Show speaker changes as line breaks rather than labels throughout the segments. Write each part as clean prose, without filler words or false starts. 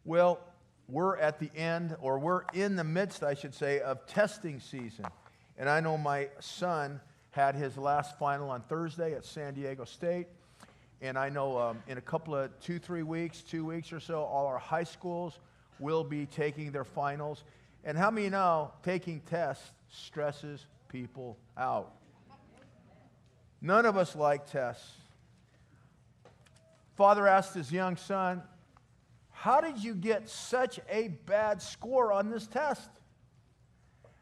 Well, we're at the end, or we're in the midst, I should say, of testing season. And I know my son had his last final on Thursday at San Diego State. And I know in a couple of 2 weeks or so, all our high schools will be taking their finals. And how many know taking tests stresses people out? None of us like tests. Father asked his young son, "How did you get such a bad score on this test?"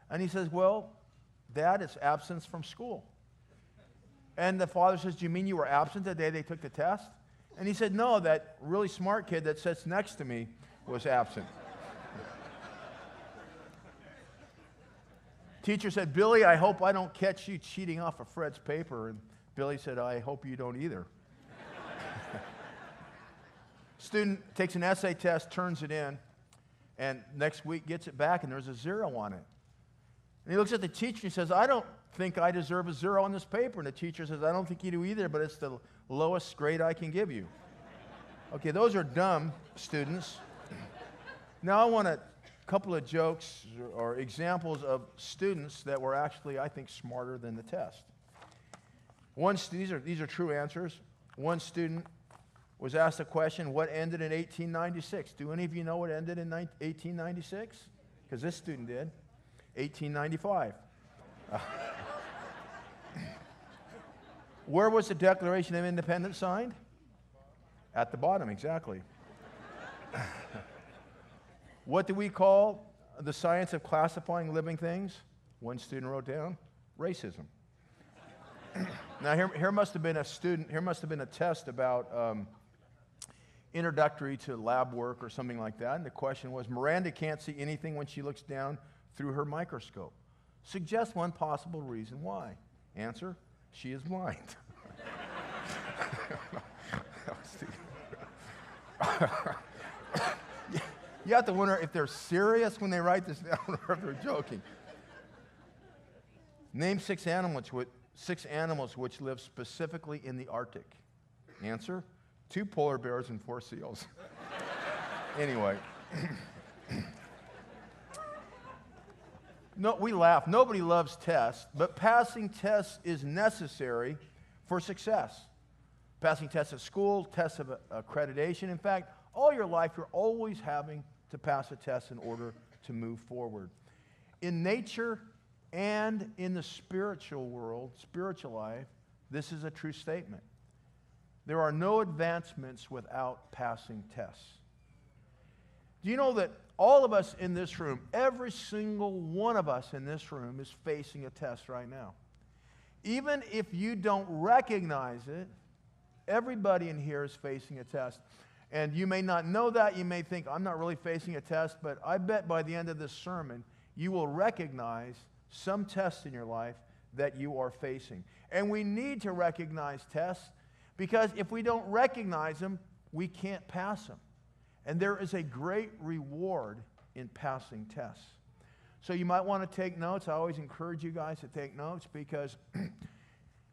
And he says, "Well, Dad, it's absence from school." And the father says, "Do you mean you were absent the day they took the test?" And he said, "No, that really smart kid that sits next to me was absent." Teacher said, "Billy, I hope I don't catch you cheating off of Fred's paper." And Billy said, "I hope you don't either." Student takes an essay test, turns it in, and next week gets it back, and there's a 0 on it. And he looks at the teacher and he says, "I don't think I deserve a 0 on this paper." And the teacher says, "I don't think you do either, but it's the lowest grade I can give you." Okay, those are dumb students. Now I want a couple of jokes or examples of students that were actually, I think, smarter than the test. These are true answers. One student was asked a question, what ended in 1896? Do any of you know what ended in 1896? Because this student did. 1895. Where was the Declaration of Independence signed? At the bottom, exactly. What do we call the science of classifying living things? One student wrote down, racism. Now here must have been a test about introductory to lab work or something like that. And the question was, Miranda can't see anything when she looks down through her microscope. Suggest one possible reason why. Answer, she is blind. You have to wonder if they're serious when they write this down or if they're joking. Name 6 animals which live specifically in the Arctic. Answer, 2 polar bears and 4 seals. Anyway. No, we laugh. Nobody loves tests, but passing tests is necessary for success. Passing tests at school, tests of accreditation. In fact, all your life, you're always having to pass a test in order to move forward. In nature and in the spiritual world, spiritual life, this is a true statement. There are no advancements without passing tests. Do you know that all of us in this room, every single one of us in this room is facing a test right now? Even if you don't recognize it, everybody in here is facing a test. And you may not know that. You may think, I'm not really facing a test, but I bet by the end of this sermon, you will recognize some tests in your life that you are facing. And we need to recognize tests because if we don't recognize them, we can't pass them. And there is a great reward in passing tests. So you might want to take notes. I always encourage you guys to take notes because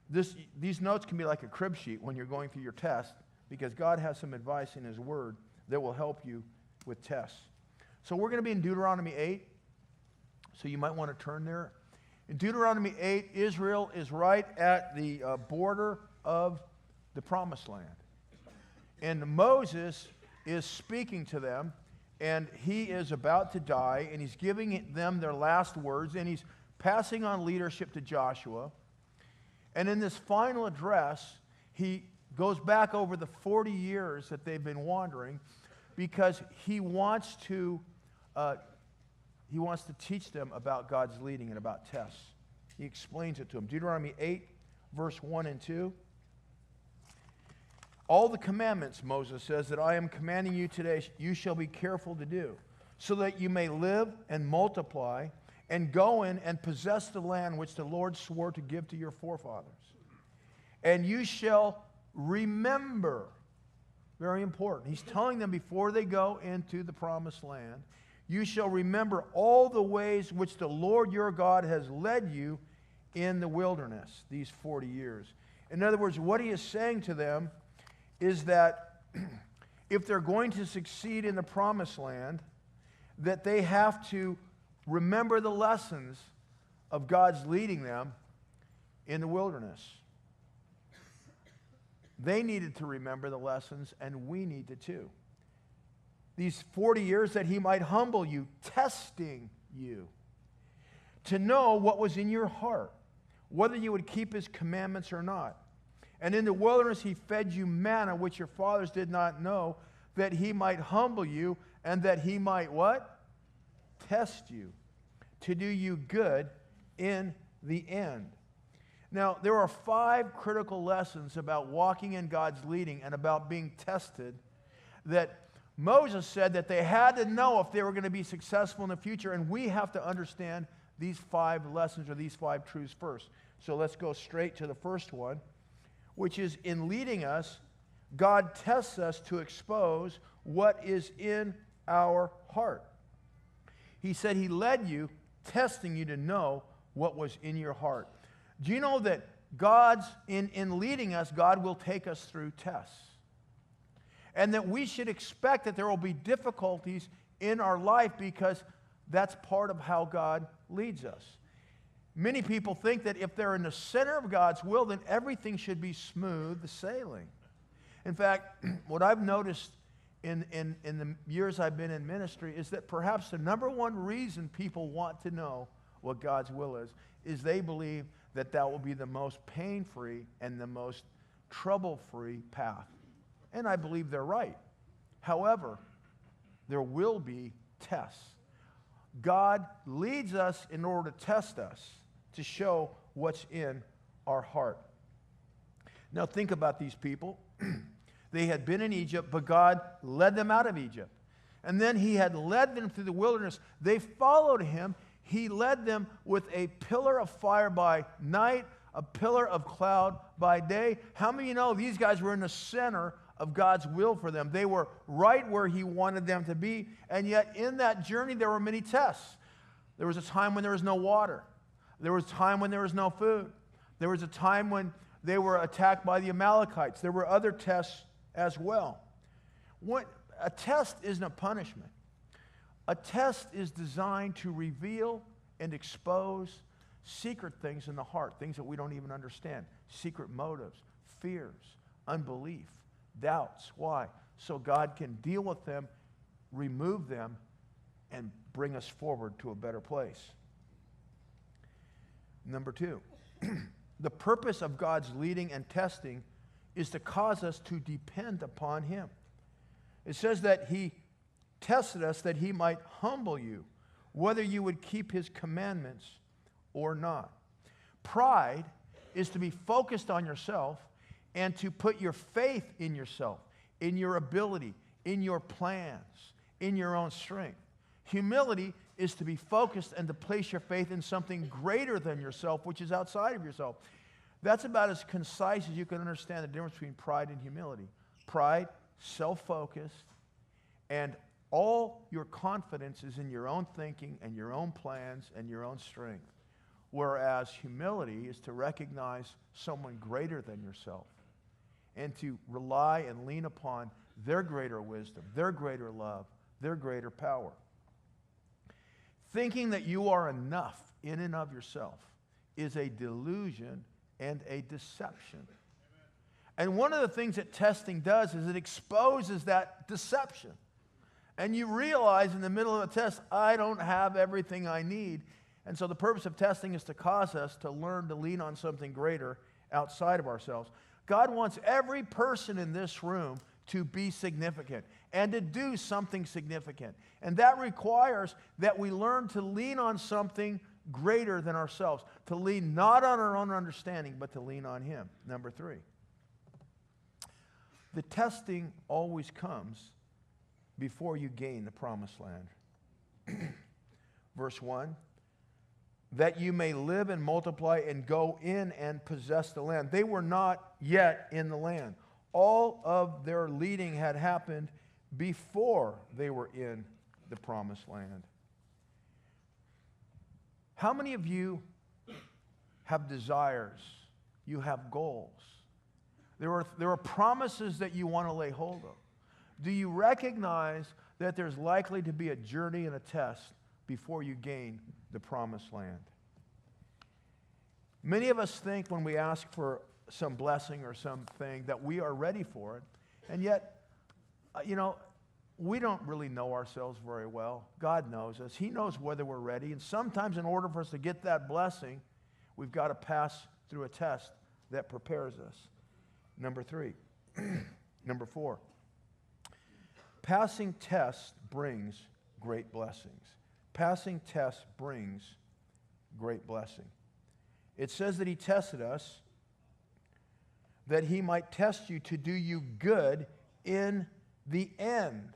these notes can be like a crib sheet when you're going through your test because God has some advice in His Word that will help you with tests. So we're going to be in Deuteronomy 8. So you might want to turn there. In Deuteronomy 8, Israel is right at the border of the Promised Land. And Moses is speaking to them, and he is about to die, and he's giving them their last words, and he's passing on leadership to Joshua. And in this final address, he goes back over the 40 years that they've been wandering because he wants to teach them about God's leading and about tests. He explains it to them. Deuteronomy 8, verse 1 and 2. All the commandments, Moses says, that I am commanding you today, you shall be careful to do, so that you may live and multiply and go in and possess the land which the Lord swore to give to your forefathers. And you shall remember. Very important. He's telling them before they go into the promised land, you shall remember all the ways which the Lord your God has led you in the wilderness these 40 years. In other words, what he is saying to them is that if they're going to succeed in the promised land, that they have to remember the lessons of God's leading them in the wilderness. They needed to remember the lessons, and we need to too. These 40 years that he might humble you, testing you, to know what was in your heart, whether you would keep his commandments or not. And in the wilderness he fed you manna, which your fathers did not know, that he might humble you, and that he might what? Test you, to do you good in the end. Now, there are 5 critical lessons about walking in God's leading and about being tested that Moses said that they had to know if they were going to be successful in the future, and we have to understand these 5 lessons or these 5 truths first. So let's go straight to the first one, which is in leading us, God tests us to expose what is in our heart. He said he led you, testing you to know what was in your heart. Do you know that in leading us, God will take us through tests? And that we should expect that there will be difficulties in our life because that's part of how God leads us. Many people think that if they're in the center of God's will, then everything should be smooth sailing. In fact, what I've noticed in the years I've been in ministry is that perhaps the number one reason people want to know what God's will is they believe that that will be the most pain-free and the most trouble-free path. And I believe they're right. However, there will be tests. God leads us in order to test us, to show what's in our heart. Now think about these people. They had been in Egypt, but God led them out of Egypt. And then he had led them through the wilderness. They followed him. He led them with a pillar of fire by night, a pillar of cloud by day. How many of you know these guys were in the center of God's will for them? They were right where he wanted them to be. And yet in that journey, there were many tests. There was a time when there was no water. There was a time when there was no food. There was a time when they were attacked by the Amalekites. There were other tests as well. A test isn't a punishment. A test is designed to reveal and expose secret things in the heart, things that we don't even understand, secret motives, fears, unbelief, doubts. Why? So God can deal with them, remove them, and bring us forward to a better place. Number 2, the purpose of God's leading and testing is to cause us to depend upon him. It says that he tested us that he might humble you, whether you would keep his commandments or not. Pride is to be focused on yourself and to put your faith in yourself, in your ability, in your plans, in your own strength. Humility is to be focused and to place your faith in something greater than yourself, which is outside of yourself. That's about as concise as you can understand the difference between pride and humility. Pride, self-focused, and all your confidence is in your own thinking and your own plans and your own strength. Whereas humility is to recognize someone greater than yourself and to rely and lean upon their greater wisdom, their greater love, their greater power. Thinking that you are enough in and of yourself is a delusion and a deception. And one of the things that testing does is it exposes that deception. And you realize in the middle of a test, I don't have everything I need. And so the purpose of testing is to cause us to learn to lean on something greater outside of ourselves. God wants every person in this room to be significant and to do something significant. And that requires that we learn to lean on something greater than ourselves, to lean not on our own understanding, but to lean on him. Number 3. The testing always comes before you gain the promised land. Verse 1, that you may live and multiply and go in and possess the land. They were not yet in the land. All of their leading had happened before they were in the promised land. How many of you have desires? You have goals. There are promises that you want to lay hold of. Do you recognize that there's likely to be a journey and a test before you gain the promised land? Many of us think when we ask for some blessing or something that we are ready for it, and yet, we don't really know ourselves very well. God knows us. He knows whether we're ready, and sometimes in order for us to get that blessing, we've got to pass through a test that prepares us. Number 3. Number 4. Passing tests brings great blessings. Passing tests brings great blessing. It says that he tested us, that he might test you to do you good in the end.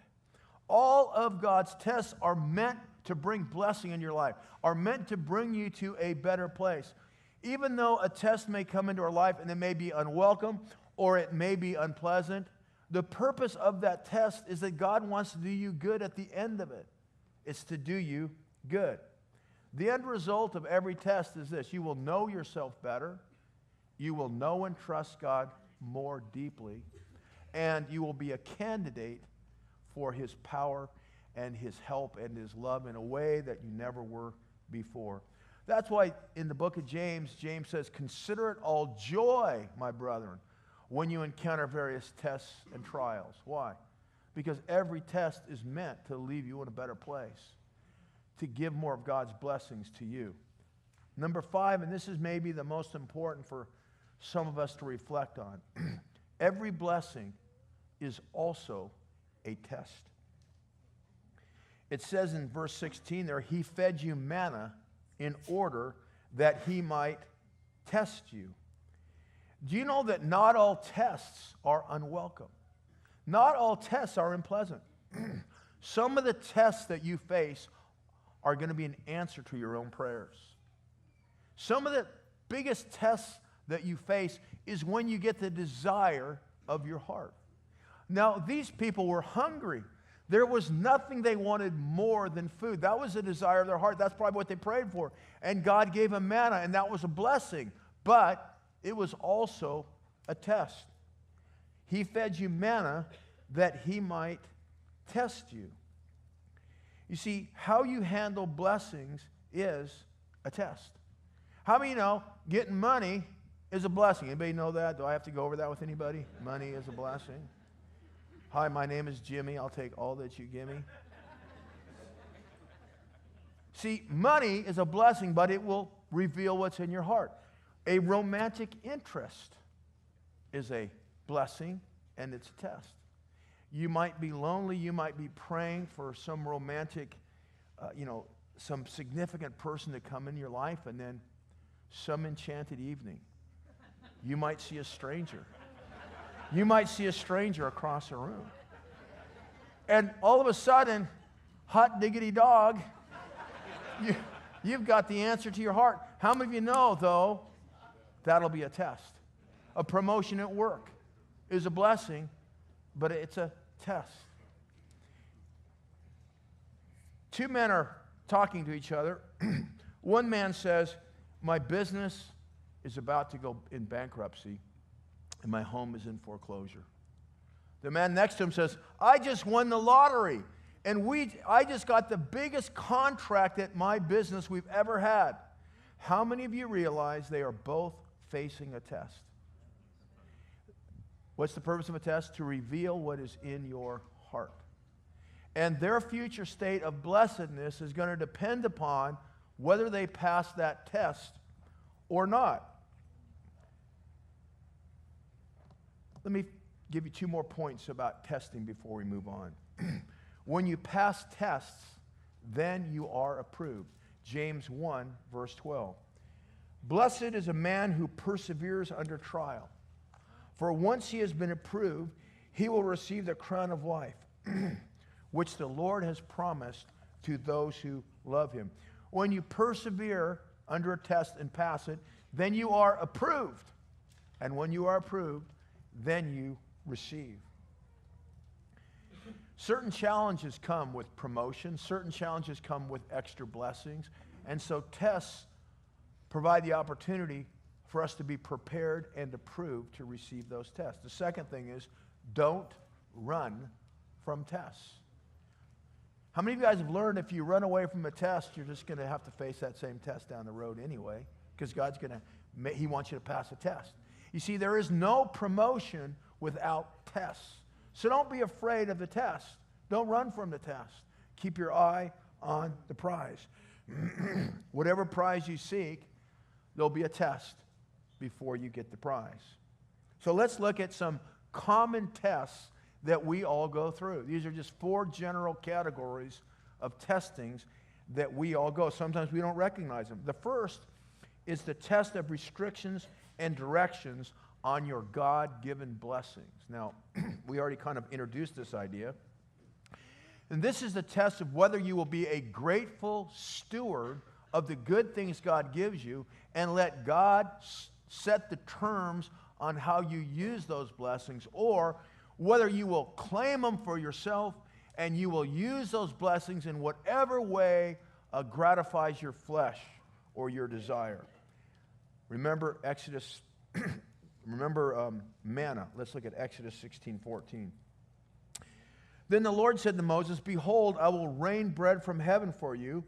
All of God's tests are meant to bring blessing in your life, are meant to bring you to a better place. Even though a test may come into our life and it may be unwelcome or it may be unpleasant, the purpose of that test is that God wants to do you good at the end of it. It's to do you good. The end result of every test is this: you will know yourself better, you will know and trust God more deeply, and you will be a candidate for his power and his help and his love in a way that you never were before. That's why in the book of James, James says, "Consider it all joy, my brethren, when you encounter various tests and trials." Why? Because every test is meant to leave you in a better place, to give more of God's blessings to you. Number 5, and this is maybe the most important for some of us to reflect on. Every blessing is also a test. It says in verse 16 there, he fed you manna in order that he might test you. Do you know that not all tests are unwelcome? Not all tests are unpleasant. Some of the tests that you face are going to be an answer to your own prayers. Some of the biggest tests that you face is when you get the desire of your heart. Now, these people were hungry. There was nothing they wanted more than food. That was the desire of their heart. That's probably what they prayed for. And God gave them manna, and that was a blessing. But it was also a test. He fed you manna that he might test you. You see, how you handle blessings is a test. How many know getting money is a blessing? Anybody know that? Do I have to go over that with anybody? Money is a blessing. Hi, my name is Jimmy. I'll take all that you give me. See, money is a blessing, but it will reveal what's in your heart. A romantic interest is a blessing, and it's a test. You might be lonely. You might be praying for some romantic, some significant person to come in your life, and then some enchanted evening, you might see a stranger. You might see a stranger across a room. And all of a sudden, hot diggity dog, you've got the answer to your heart. How many of you know, though, that'll be a test? A promotion at work is a blessing, but it's a test. Two men are talking to each other. One man says, my business is about to go in bankruptcy, and my home is in foreclosure. The man next to him says, I just won the lottery, and I just got the biggest contract at my business we've ever had. How many of you realize they are both facing a test? What's the purpose of a test? To reveal what is in your heart. And their future state of blessedness is going to depend upon whether they pass that test or not. Let me give you 2 more points about testing before we move on. When you pass tests, then you are approved. James 1, verse 12. Blessed is a man who perseveres under trial. For once he has been approved, he will receive the crown of life, which the Lord has promised to those who love him. When you persevere under a test and pass it, then you are approved. And when you are approved, then you receive. Certain challenges come with promotion. Certain challenges come with extra blessings. And so tests provide the opportunity for us to be prepared and approved to receive those tests. The second thing is, don't run from tests. How many of you guys have learned if you run away from a test, you're just going to have to face that same test down the road anyway, because He wants you to pass a test. You see, there is no promotion without tests. So don't be afraid of the test. Don't run from the test. Keep your eye on the prize. Whatever prize you seek, there'll be a test before you get the prize. So let's look at some common tests that we all go through. These are just 4 general categories of testings that we all go. Sometimes we don't recognize them. The first is the test of restrictions and directions on your God-given blessings. Now, we already kind of introduced this idea. And this is the test of whether you will be a grateful steward of the good things God gives you and let God set the terms on how you use those blessings, or whether you will claim them for yourself and you will use those blessings in whatever way gratifies your flesh or your desire. Remember Exodus, manna. Let's look at Exodus 16:14. Then the Lord said to Moses, "Behold, I will rain bread from heaven for you,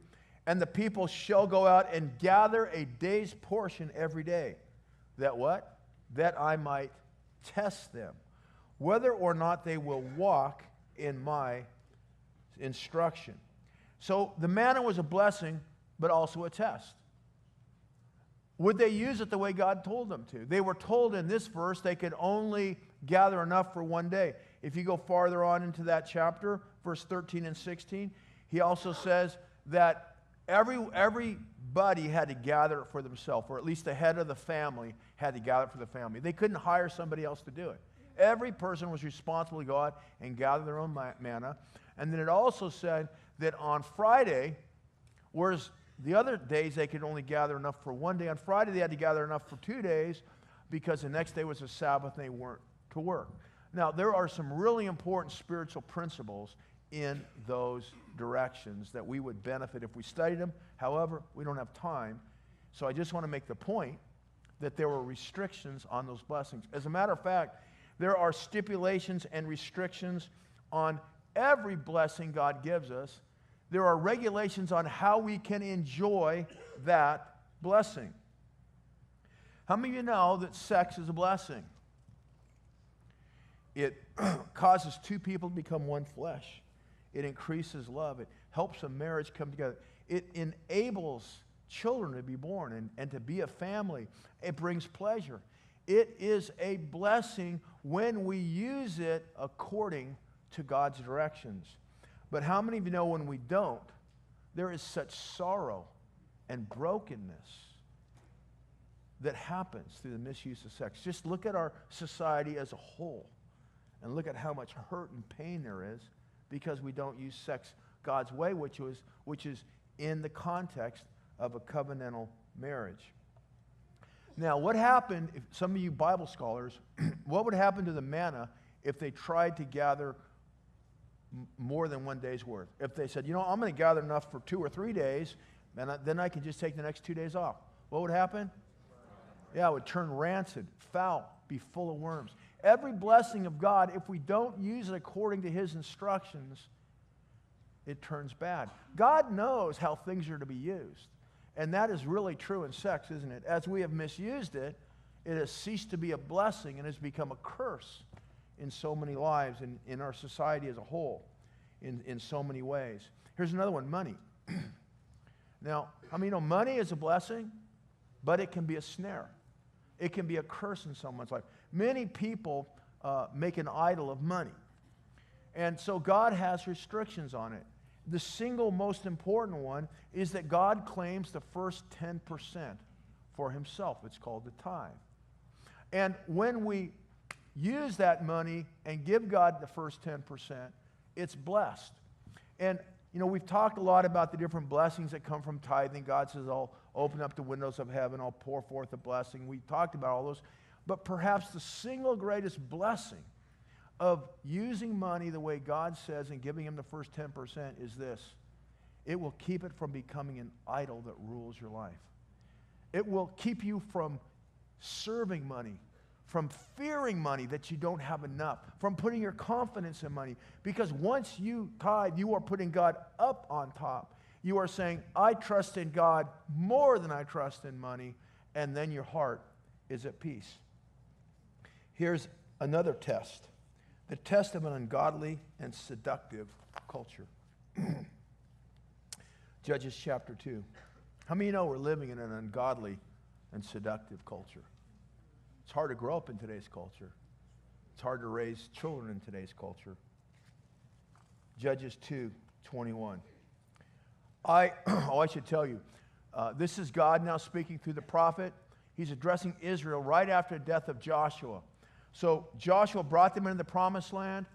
and the people shall go out and gather a day's portion every day." That what? That I might test them, whether or not they will walk in my instruction. So the manna was a blessing, but also a test. Would they use it the way God told them to? They were told in this verse they could only gather enough for one day. If you go farther on into that chapter, verse 13 and 16, he also says that everybody had to gather it for themselves, or at least the head of the family had to gather it for the family. They couldn't hire somebody else to do it. Every person was responsible to go out and gather their own manna. And then it also said that on Friday, whereas the other days they could only gather enough for one day, on Friday they had to gather enough for 2 days because the next day was a Sabbath and they weren't to work. Now, there are some really important spiritual principles in those directions that we would benefit if we studied them. However, we don't have time. So I just want to make the point that there were restrictions on those blessings. As a matter of fact, there are stipulations and restrictions on every blessing God gives us. There are regulations on how we can enjoy that blessing. How many of you know that sex is a blessing? It causes 2 people to become one flesh. It increases love. It helps a marriage come together. It enables children to be born and to be a family. It brings pleasure. It is a blessing when we use it according to God's directions. But how many of you know when we don't, there is such sorrow and brokenness that happens through the misuse of sex? Just look at our society as a whole and look at how much hurt and pain there is because we don't use sex God's way, which is in the context of a covenantal marriage. Now, what happened, if some of you Bible scholars, what would happen to the manna if they tried to gather more than one day's worth? If they said, I'm going to gather enough for 2 or 3 days, and then I can just take the next 2 days off. What would happen? Yeah, it would turn rancid, foul, be full of worms. Every blessing of God, if we don't use it according to His instructions, it turns bad. God knows how things are to be used. And that is really true in sex, isn't it? As we have misused it, it has ceased to be a blessing and has become a curse in so many lives and in our society as a whole in so many ways. Here's another one, money. Now, how many know money is a blessing, but it can be a snare. It can be a curse in someone's life. Many people make an idol of money. And so God has restrictions on it. The single most important one is that God claims the first 10% for Himself. It's called the tithe. And when we use that money and give God the first 10%, it's blessed. And, we've talked a lot about the different blessings that come from tithing. God says, I'll open up the windows of heaven, I'll pour forth a blessing. We talked about all those. But perhaps the single greatest blessing of using money the way God says and giving Him the first 10% is this. It will keep it from becoming an idol that rules your life. It will keep you from serving money from fearing money that you don't have enough, from putting your confidence in money. Because once you tithe, you are putting God up on top. You are saying, I trust in God more than I trust in money, and then your heart is at peace. Here's another test, the test of an ungodly and seductive culture. Judges chapter 2. How many of you know we're living in an ungodly and seductive culture? It's hard to grow up in today's culture. It's hard to raise children in today's culture. Judges 2:21. I should tell you, this is God now speaking through the prophet. He's addressing Israel right after the death of Joshua. So Joshua brought them into the promised land,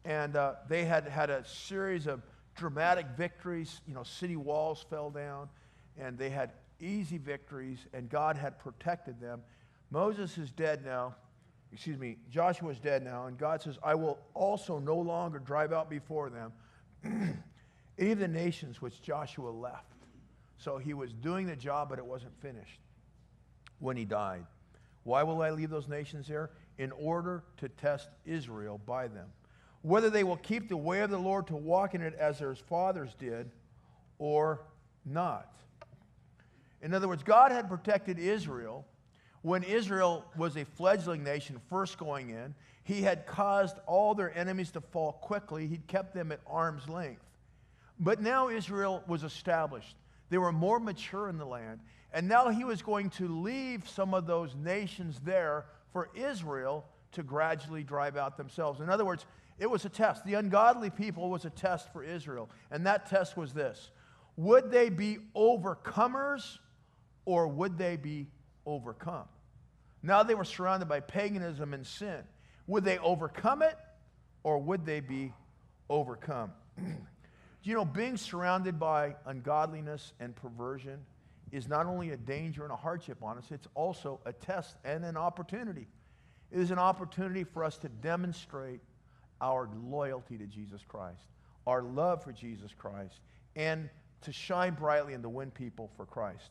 and they had a series of dramatic victories. You know, city walls fell down, and they had easy victories, and God had protected them. Moses is dead now. Joshua is dead now, and God says, I will also no longer drive out before them any of the nations which Joshua left. So he was doing the job, but it wasn't finished when he died. Why will I leave those nations there? In order to test Israel by them, whether they will keep the way of the Lord to walk in it as their fathers did or not. In other words, God had protected Israel when Israel was a fledgling nation first going in. He had caused all their enemies to fall quickly. He'd kept them at arm's length. But now Israel was established. They were more mature in the land. And now he was going to leave some of those nations there for Israel to gradually drive out themselves. In other words, it was a test. The ungodly people was a test for Israel. And that test was this: would they be overcomers or would they be overcome? Now they were surrounded by paganism and sin. Would they overcome it or would they be overcome? You know, being surrounded by ungodliness and perversion is not only a danger and a hardship on us, it's also a test and an opportunity. It is an opportunity for us to demonstrate our loyalty to Jesus Christ, our love for Jesus Christ, and to shine brightly and to win people for Christ.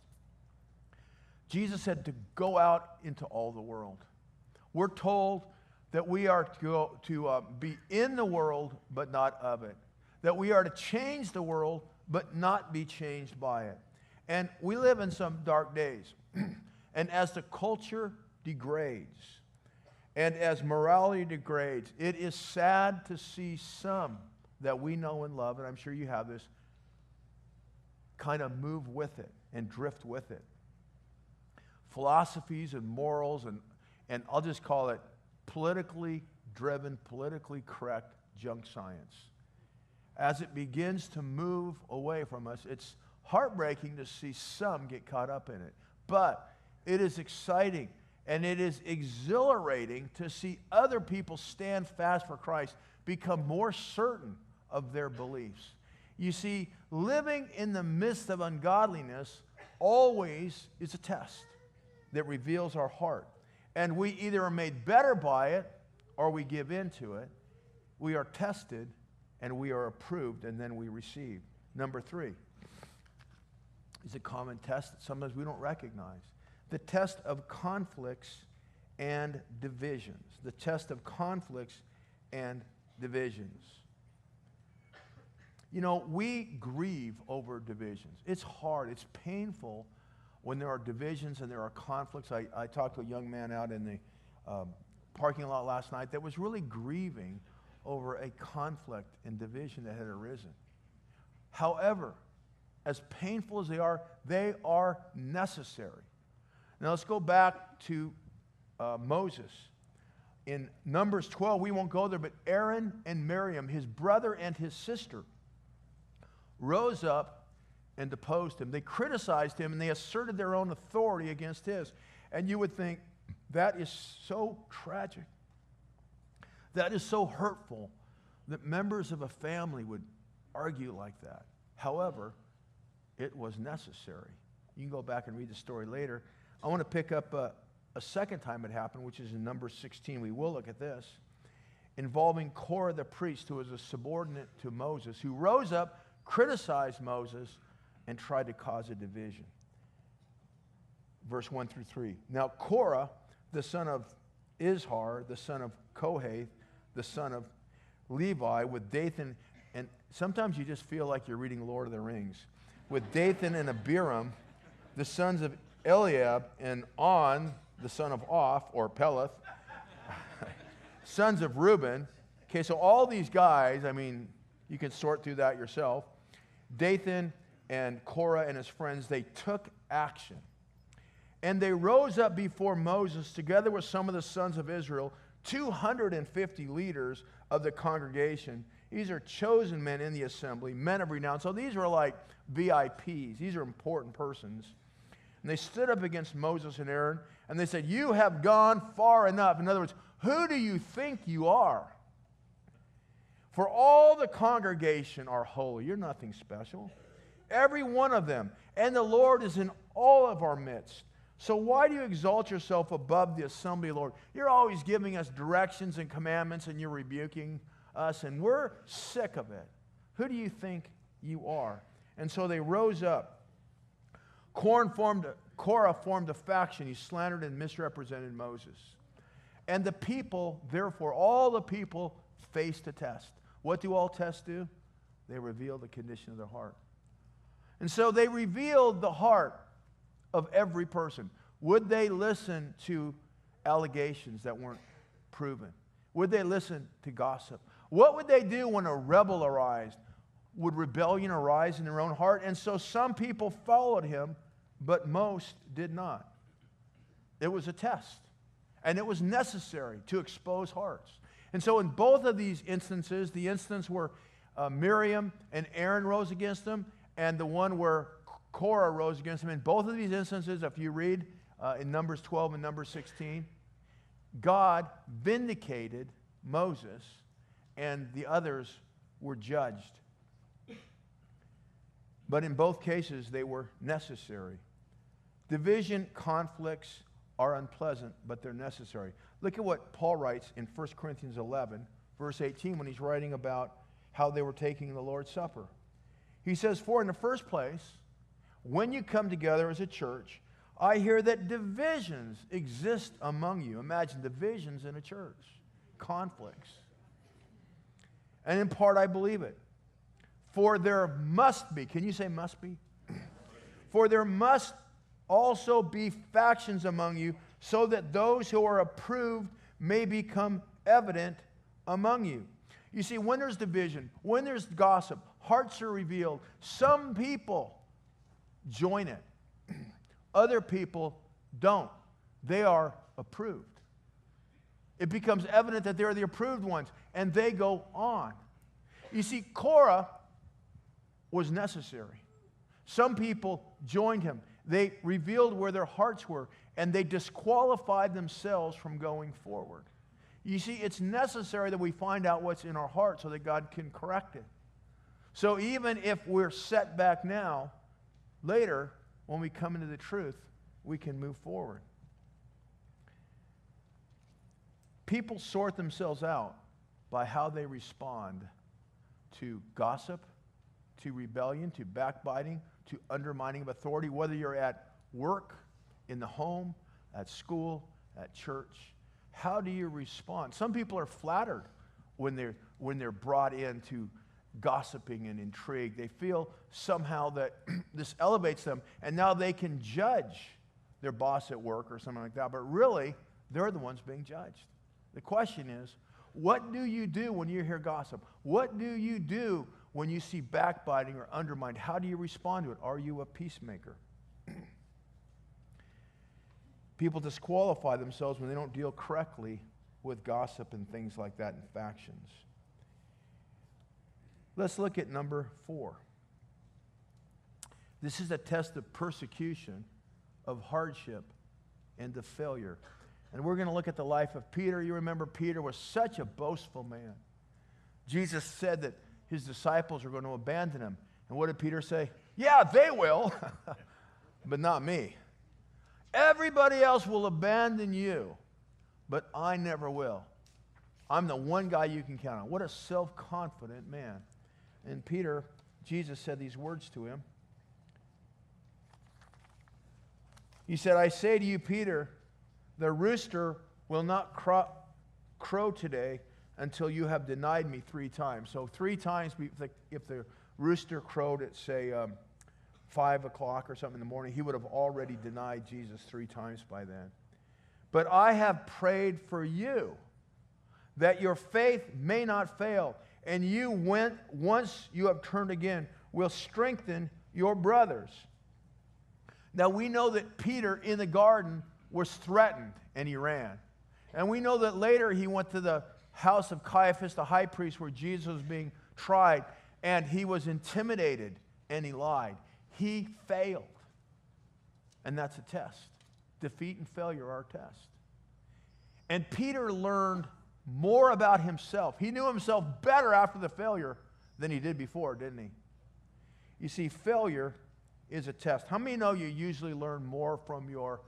Jesus said to go out into all the world. We're told that we are to be in the world, but not of it. That we are to change the world, but not be changed by it. And we live in some dark days. And as the culture degrades, and as morality degrades, it is sad to see some that we know and love, and I'm sure you have this, kind of move with it and drift with it. Philosophies and morals, and I'll just call it politically driven, politically correct junk science. As it begins to move away from us, it's heartbreaking to see some get caught up in it. But it is exciting and it is exhilarating to see other people stand fast for Christ, become more certain of their beliefs. You see, living in the midst of ungodliness always is a test that reveals our heart. And we either are made better by it or we give in to it. We are tested and we are approved, and then we receive. Number 3 is a common test that sometimes we don't recognize. The test of conflicts and divisions. The test of conflicts and divisions. You know, we grieve over divisions. It's hard. It's painful when there are divisions and there are conflicts. I talked to a young man out in the parking lot last night that was really grieving over a conflict and division that had arisen. However, as painful as they are necessary. Now let's go back to Moses. In Numbers 12, we won't go there, but Aaron and Miriam, his brother and his sister, rose up and deposed him. They criticized him and they asserted their own authority against his. And you would think, that is so tragic. That is so hurtful that members of a family would argue like that. However, it was necessary. You can go back and read the story later. I want to pick up a second time it happened, which is in Numbers 16. We will look at this, involving Korah the priest, who was a subordinate to Moses, who rose up, criticized Moses, and tried to cause a division. Verse 1 through 3. Now Korah, the son of Izhar, the son of Kohath, the son of Levi, with Dathan, and sometimes you just feel like you're reading Lord of the Rings, with Dathan and Abiram, the sons of Eliab, and On, the son of Oph, or Peleth, sons of Reuben. Okay, so all these guys, I mean, you can sort through that yourself. Dathan and Korah and his friends, they took action. And they rose up before Moses, together with some of the sons of Israel, 250 leaders of the congregation. These are chosen men in the assembly, men of renown. So these were like VIPs. These are important persons. And they stood up against Moses and Aaron, and they said, "You have gone far enough." In other words, who do you think you are? For all the congregation are holy. You're nothing special. Every one of them. And the Lord is in all of our midst. So why do you exalt yourself above the assembly, Lord? You're always giving us directions and commandments, and you're rebuking us, and we're sick of it. Who do you think you are? And so they rose up. Korah formed a faction. He slandered and misrepresented Moses. And the people, therefore, all the people faced a test. What do all tests do? They reveal the condition of their heart. And so they revealed the heart of every person. Would they listen to allegations that weren't proven? Would they listen to gossip? What would they do when a rebel arised? Would rebellion arise in their own heart? And so some people followed him, but most did not. It was a test, and it was necessary to expose hearts. And so in both of these instances, the instance where Miriam and Aaron rose against them, and the one where Korah rose against them, in both of these instances, if you read in Numbers 12 and Numbers 16, God vindicated Moses, and the others were judged. But in both cases, they were necessary. Division, conflicts are unpleasant, but they're necessary. Look at what Paul writes in 1 Corinthians 11, verse 18, when he's writing about how they were taking the Lord's Supper. He says, "For in the first place, when you come together as a church, I hear that divisions exist among you." Imagine divisions in a church, conflicts. "And in part I believe it. For there must be," can you say must be? "For there must also be factions among you, so that those who are approved may become evident among you." You see, when there's division, when there's gossip, hearts are revealed. Some people join it. Other people don't. They are approved. It becomes evident that they're the approved ones, and they go on. You see, Korah was necessary. Some people joined him. They revealed where their hearts were, and they disqualified themselves from going forward. You see, it's necessary that we find out what's in our heart so that God can correct it. So even if we're set back now, later, when we come into the truth, we can move forward. People sort themselves out by how they respond to gossip, to rebellion, to backbiting, to undermining of authority, whether you're at work, in the home, at school, at church. How do you respond? Some people are flattered when they're brought into gossiping and intrigue. They feel somehow that this elevates them, and now they can judge their boss at work or something like that. But really, they're the ones being judged. The question is, what do you do when you hear gossip? What do you do when you see backbiting or undermined? How do you respond to it? Are you a peacemaker? People disqualify themselves when they don't deal correctly with gossip and things like that in factions. Let's look at number 4. This is a test of persecution, of hardship, and of failure. And we're going to look at the life of Peter. You remember Peter was such a boastful man. Jesus said that his disciples are going to abandon him. And what did Peter say? Yeah, they will, but not me. Everybody else will abandon you, but I never will. I'm the one guy you can count on. What a self-confident man. And Peter, Jesus said these words to him. He said, "I say to you, Peter, the rooster will not crow today until you have denied me 3 times. So 3 times, if the rooster crowed at, say, 5 o'clock or something in the morning, he would have already denied Jesus 3 times by then. But I have prayed for you, that your faith may not fail, and you, once you have turned again, will strengthen your brothers. Now we know that Peter in the garden was threatened, and he ran. And we know that later he went to the house of Caiaphas, the high priest, where Jesus was being tried, and he was intimidated, and he lied. He failed. And that's a test. Defeat and failure are a test. And Peter learned more about himself. He knew himself better after the failure than he did before, didn't he? You see, failure is a test. How many know you usually learn more from your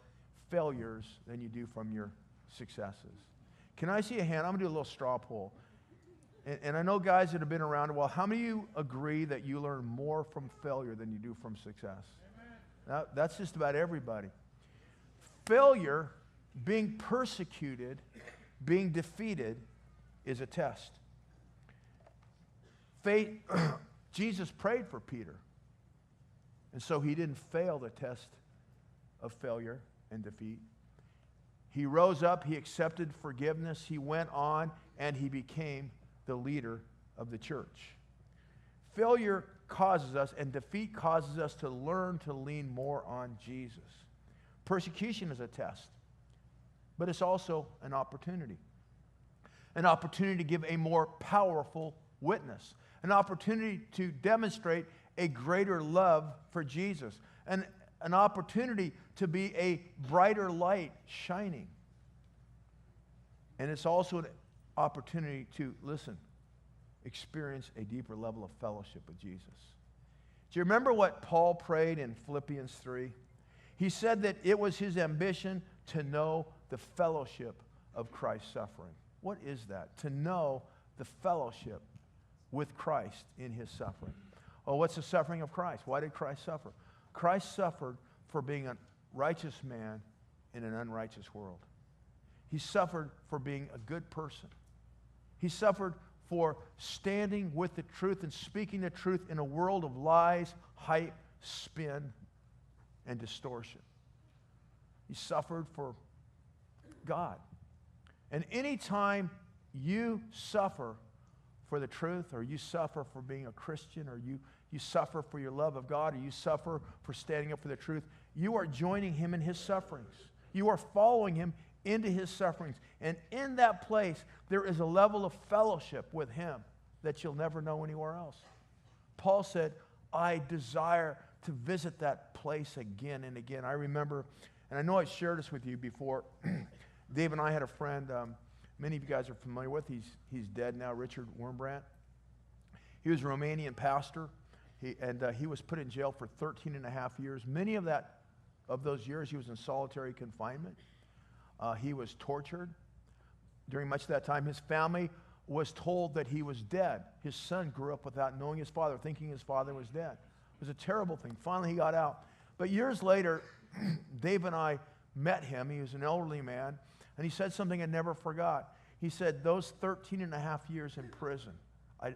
failures than you do from your successes? Can I see a hand? I'm going to do a little straw poll. And I know guys that have been around a while. How many of you agree that you learn more from failure than you do from success? Now, that's just about everybody. Failure, being persecuted, being defeated, is a test. Jesus prayed for Peter. And so he didn't fail the test of failure and defeat. He rose up, he accepted forgiveness, he went on, and he became the leader of the church. Failure causes us, and defeat causes us to learn to lean more on Jesus. Persecution is a test, but it's also an opportunity. An opportunity to give a more powerful witness. An opportunity to demonstrate a greater love for Jesus. An opportunity to be a brighter light shining. And it's also an opportunity to, listen, experience a deeper level of fellowship with Jesus. Do you remember what Paul prayed in Philippians 3? He said that it was his ambition to know the fellowship of Christ's suffering. What is that? To know the fellowship with Christ in his suffering. Oh, what's the suffering of Christ? Why did Christ suffer? Christ suffered for being a righteous man in an unrighteous world. He suffered for being a good person. He suffered for standing with the truth and speaking the truth in a world of lies, hype, spin, and distortion. He suffered for God. And anytime you suffer for the truth, or you suffer for being a Christian, or you suffer for your love of God, or you suffer for standing up for the truth, you are joining him in his sufferings. You are following him into his sufferings. And in that place, there is a level of fellowship with him that you'll never know anywhere else. Paul said, I desire to visit that place again and again. I remember, and I know I shared this with you before, Dave and I had a friend, many of you guys are familiar with. He's dead now, Richard Wurmbrandt. He was a Romanian pastor, he was put in jail for 13 and a half years. Many of those years, he was in solitary confinement. He was tortured. During much of that time, his family was told that he was dead. His son grew up without knowing his father, thinking his father was dead. It was a terrible thing. Finally, he got out. But years later, Dave and I met him. He was an elderly man. And he said something I never forgot. He said, those 13 and a half years in prison,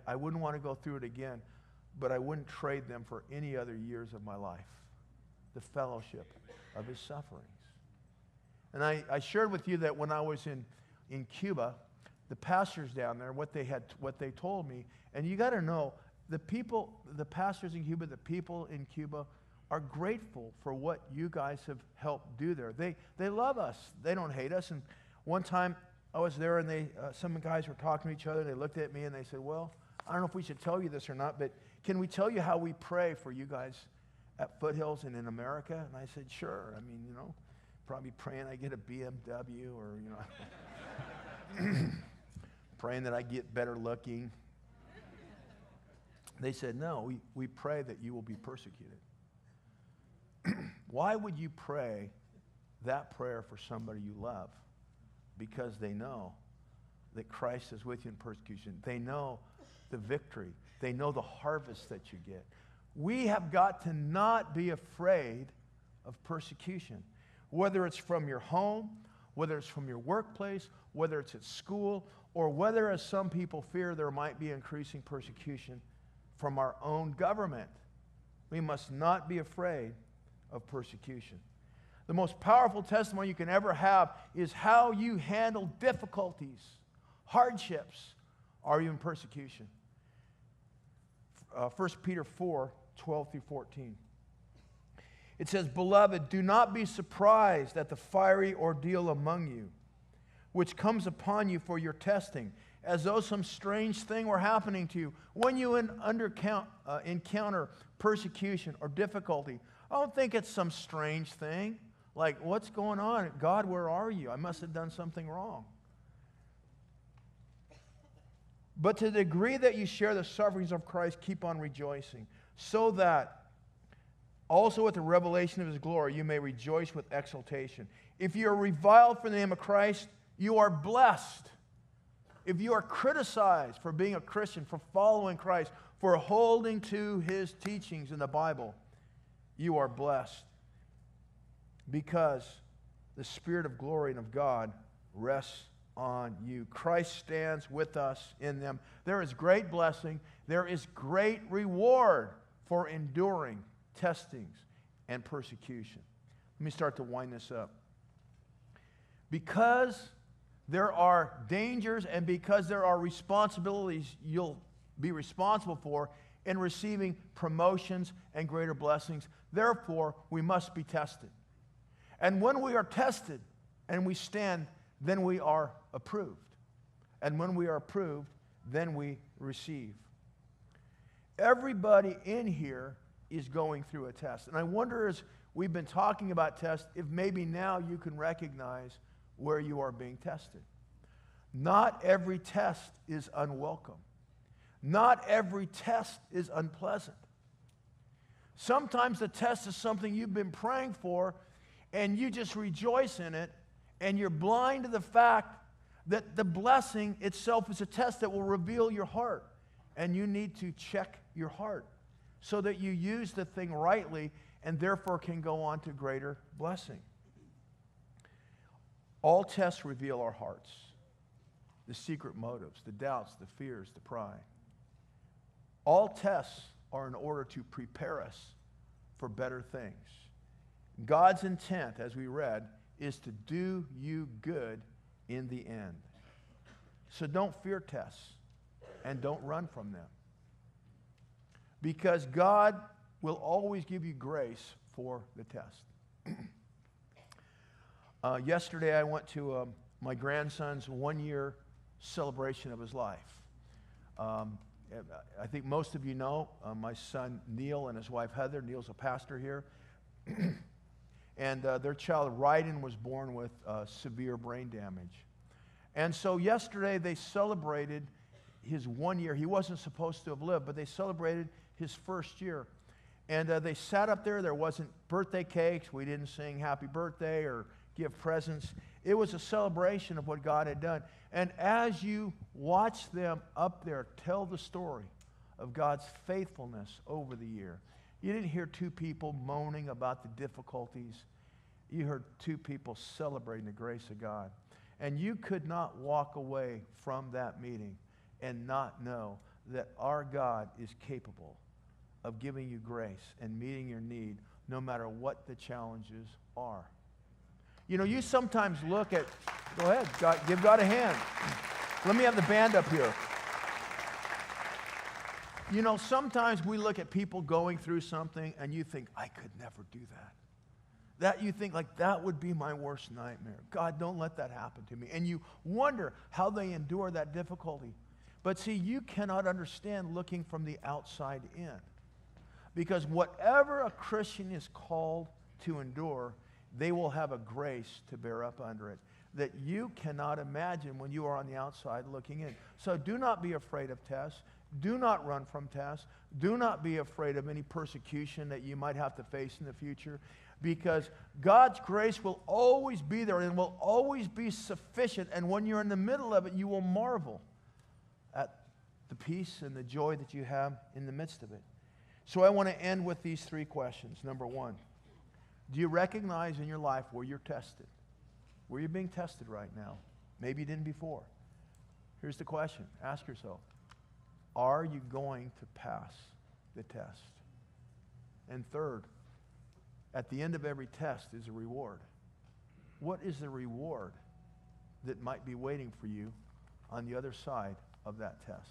I wouldn't want to go through it again, but I wouldn't trade them for any other years of my life. The fellowship of his sufferings. And I shared with you that when I was in Cuba, the pastors down there, what they told me, and you got to know, the pastors in Cuba, the people in Cuba are grateful for what you guys have helped do there. They love us. They don't hate us. And one time I was there, and some guys were talking to each other. They looked at me and they said, well, I don't know if we should tell you this or not, but can we tell you how we pray for you guys at Foothills and in America? And I said, sure. I mean, probably praying I get a BMW, or, praying that I get better looking. They said, no, we pray that you will be persecuted. Why would you pray that prayer for somebody you love? Because they know that Christ is with you in persecution. They know the victory. They know the harvest that you get. We have got to not be afraid of persecution. Whether it's from your home, whether it's from your workplace, whether it's at school, or whether, as some people fear, there might be increasing persecution from our own government. We must not be afraid of persecution. The most powerful testimony you can ever have is how you handle difficulties, hardships, or even persecution. 1 Peter 4, 12 through 14. It says, "Beloved, do not be surprised at the fiery ordeal among you, which comes upon you for your testing, as though some strange thing were happening to you. When you encounter persecution or difficulty, I don't think it's some strange thing. Like, what's going on? God, where are you? I must have done something wrong. But to the degree that you share the sufferings of Christ, keep on rejoicing, so that also at the revelation of His glory you may rejoice with exultation. If you are reviled for the name of Christ, you are blessed. If you are criticized for being a Christian, for following Christ, for holding to His teachings in the Bible, you are blessed, because the Spirit of glory and of God rests on you. Christ stands with us in them. There is great blessing. There is great reward for enduring testings and persecution. Let me start to wind this up. Because there are dangers and because there are responsibilities you'll be responsible for in receiving promotions and greater blessings, therefore, we must be tested. And when we are tested and we stand, then we are approved. And when we are approved, then we receive. Everybody in here is going through a test. And I wonder, as we've been talking about tests, if maybe now you can recognize where you are being tested. Not every test is unwelcome. Not every test is unpleasant. Sometimes the test is something you've been praying for, and you just rejoice in it, and you're blind to the fact that the blessing itself is a test that will reveal your heart. And you need to check your heart so that you use the thing rightly and therefore can go on to greater blessing. All tests reveal our hearts, the secret motives, the doubts, the fears, the pride. All tests are in order to prepare us for better things. God's intent, as we read, is to do you good in the end. So don't fear tests and don't run from them, because God will always give you grace for the test. Yesterday I went to my grandson's one-year celebration of his life. I think most of you know my son Neil and his wife Heather. Neil's a pastor here. And their child Ryden was born with severe brain damage. And so yesterday they celebrated his 1 year. He wasn't supposed to have lived, but they celebrated his first year. And they sat up there. There wasn't birthday cakes. We didn't sing happy birthday or give presents. It was a celebration of what God had done. And as you watch them up there tell the story of God's faithfulness over the year, you didn't hear two people moaning about the difficulties. You heard two people celebrating the grace of God. And you could not walk away from that meeting and not know that our God is capable of giving you grace and meeting your need no matter what the challenges are. You know, you sometimes look at, go ahead, give God a hand. Let me have the band up here. You know, sometimes we look at people going through something and you think, I could never do that. That you think, like, that would be my worst nightmare. God, don't let that happen to me. And you wonder how they endure that difficulty. But see, you cannot understand looking from the outside in. Because whatever a Christian is called to endure, they will have a grace to bear up under it that you cannot imagine when you are on the outside looking in. So do not be afraid of tests. Do not run from tests. Do not be afraid of any persecution that you might have to face in the future, because God's grace will always be there and will always be sufficient. And when you're in the middle of it, you will marvel at the peace and the joy that you have in the midst of it. So I want to end with these three questions. Number one, do you recognize in your life where you're tested? where you're being tested right now. Maybe you didn't before. Here's the question. Ask yourself, are you going to pass the test? And third, at the end of every test is a reward. What is the reward that might be waiting for you on the other side of that test?